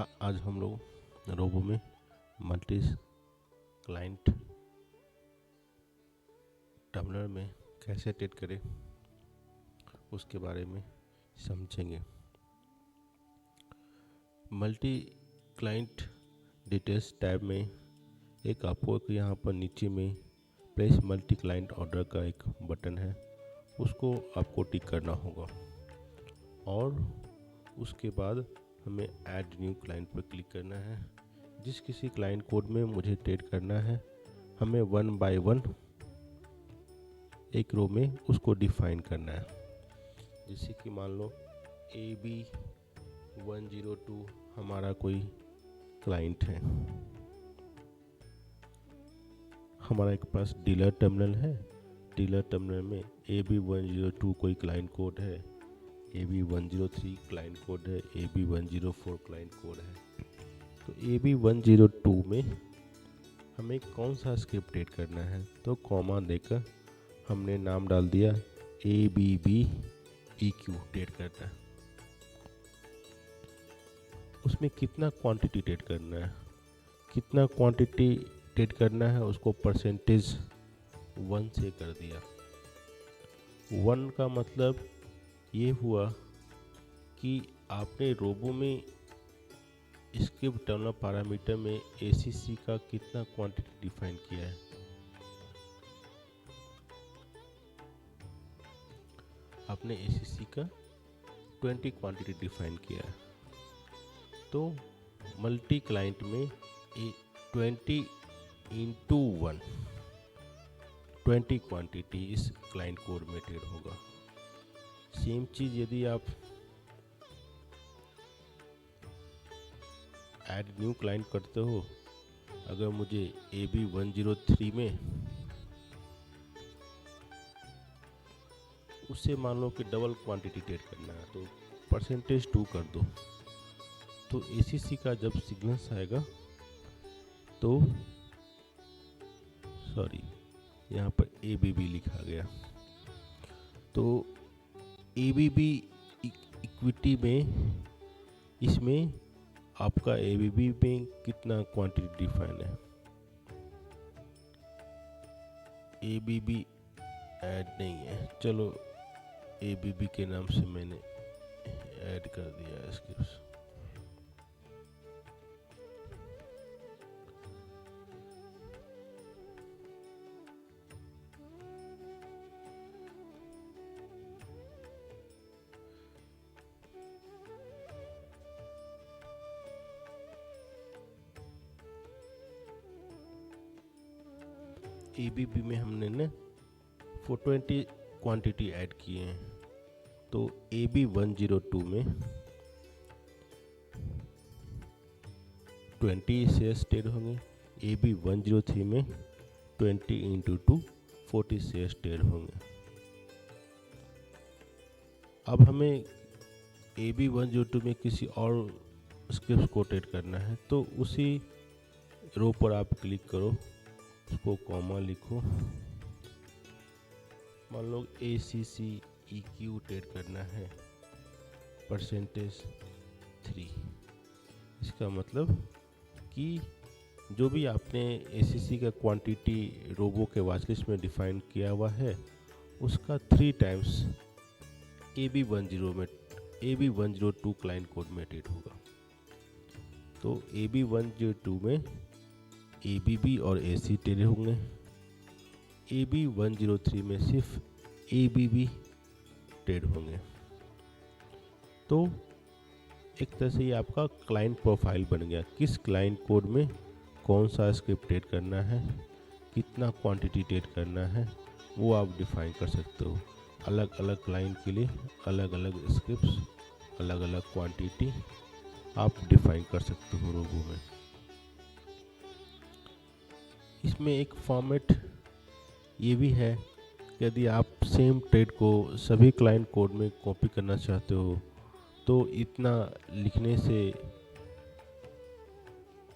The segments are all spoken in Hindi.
आज हम लोग रोबो में मल्टी क्लाइंट टर्मिनल में कैसे ट्रेड करें उसके बारे में समझेंगे। मल्टी क्लाइंट डिटेल्स टैब में एक आपको यहाँ पर नीचे में प्लेस मल्टी क्लाइंट ऑर्डर का एक बटन है, उसको आपको टिक करना होगा और उसके बाद हमें ऐड न्यू क्लाइंट पर क्लिक करना है। जिस किसी क्लाइंट कोड में मुझे ट्रेड करना है, हमें 1 बाय 1 एक रो में उसको डिफाइन करना है। जैसे कि मान लो AB102 हमारा कोई क्लाइंट है, हमारा एक पास डीलर टर्मिनल है। डीलर टर्मिनल में AB102 कोई क्लाइंट कोड है, AB103 क्लाइंट कोड है, AB104 क्लाइंट कोड है। तो AB102 में हमें कौन सा स्क्रिप्ट ट्रेड करना है, तो कॉमा देकर हमने नाम डाल दिया ABBEQ ट्रेड करना है। उसमें कितना क्वांटिटी ट्रेड करना है, कितना क्वांटिटी ट्रेड करना है उसको परसेंटेज 1 से कर दिया। 1 का मतलब ये हुआ कि आपने रोबो में स्क्रिप्ट टर्मिनल पैरामीटर में ACC का कितना क्वांटिटी डिफाइन किया है। आपने ACC का 20 क्वांटिटी डिफाइन किया है। तो मल्टी क्लाइंट में 20 इंटू 1 20 क्वांटिटी इस क्लाइंट कोड में ट्रेड होगा। सेम चीज़ यदि आप ऐड न्यू क्लाइंट करते हो, अगर मुझे AB103 में उससे मान लो कि डबल क्वांटिटी ट्रेड करना है, तो परसेंटेज 2 कर दो। तो ACC का जब सिग्नल्स आएगा तो सॉरी यहाँ पर ABB लिखा गया, तो ABB इक्विटी में इसमें आपका ABB में कितना क्वांटिटी डिफाइन है। ABB ऐड नहीं है, चलो ABB के नाम से मैंने ऐड कर दिया इसके। ABB में हमने ना 420 क्वांटिटी ऐड किए हैं, तो AB102 में 20 शेयर्स ट्रेड होंगे, AB103 में 20 इंटू 2 40 शेयर्स ट्रेड होंगे। अब हमें AB102 में किसी और स्क्रिप्ट को ट्रेड करना है, तो उसी रो पर आप क्लिक करो, उसको कॉमा लिखो, मान लो ACCEQ ट्रेड करना है परसेंटेज 3। इसका मतलब कि जो भी आपने ACC का क्वांटिटी रोबो के वॉचलिस्ट में डिफाइन किया हुआ है, उसका 3 टाइम्स AB102 क्लाइंट कोड में ट्रेड होगा। तो AB102 में ABB और AC ट्रेड होंगे, AB103 में सिर्फ ABB ट्रेड होंगे। तो एक तरह से ये आपका क्लाइंट प्रोफाइल बन गया, किस क्लाइंट कोड में कौन सा स्क्रिप्ट ट्रेड करना है, कितना क्वांटिटी ट्रेड करना है, वो आप डिफाइन कर सकते हो। अलग अलग क्लाइंट के लिए अलग अलग स्क्रिप्ट्स, अलग अलग क्वांटिटी आप डिफाइन कर सकते हो रोबो में। इसमें एक फॉर्मेट ये भी है कि यदि आप सेम ट्रेड को सभी क्लाइंट कोड में कॉपी करना चाहते हो, तो इतना लिखने से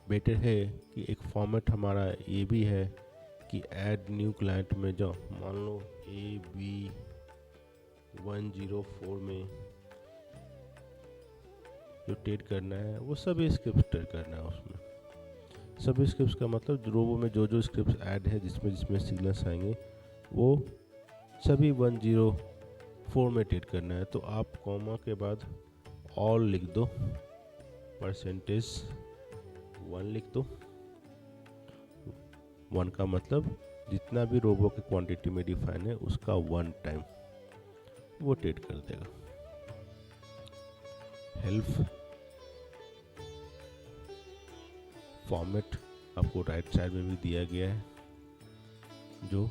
बेटर है कि एक फॉर्मेट हमारा ये भी है कि ऐड न्यू क्लाइंट में जाओ, मान लो AB104 में जो ट्रेड करना है वो सभी स्क्रिप्ट ट्रेड करना है उसमें। सभी स्क्रिप्ट का मतलब रोबो में जो जो स्क्रिप्ट ऐड है जिसमें सिग्नल्स आएंगे वो सभी 104 में ट्रेड करना है। तो आप कॉमा के बाद ऑल लिख दो, %1 लिख दो। 1 का मतलब जितना भी रोबो के क्वांटिटी में डिफाइन है उसका 1 टाइम वो ट्रेड कर देगा। हेल्प फॉर्मेट आपको राइट साइड में भी दिया गया है जो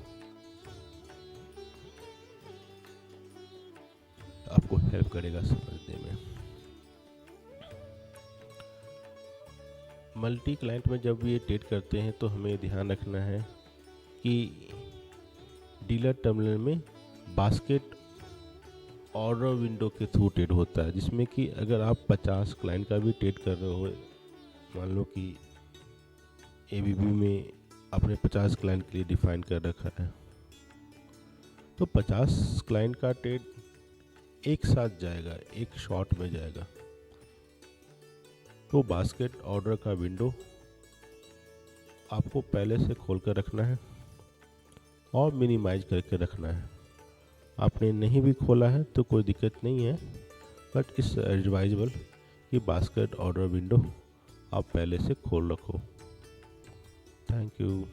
आपको हेल्प करेगा समझने में। मल्टी क्लाइंट में जब ये ट्रेड करते हैं तो हमें ध्यान रखना है कि डीलर टर्मिनल में बास्केट ऑर्डर विंडो के थ्रू ट्रेड होता है, जिसमें कि अगर आप 50 क्लाइंट का भी ट्रेड कर रहे हो, मान लो कि एबीबी में आपने 50 क्लाइंट के लिए डिफाइन कर रखा है, तो 50 क्लाइंट का ट्रेड एक साथ जाएगा, एक शॉट में जाएगा। तो बास्केट ऑर्डर का विंडो आपको पहले से खोल कर रखना है और मिनिमाइज करके रखना है। आपने नहीं भी खोला है तो कोई दिक्कत नहीं है, बट इस एडवाइजेबल कि बास्केट ऑर्डर विंडो आप पहले से खोल रखो। Thank you.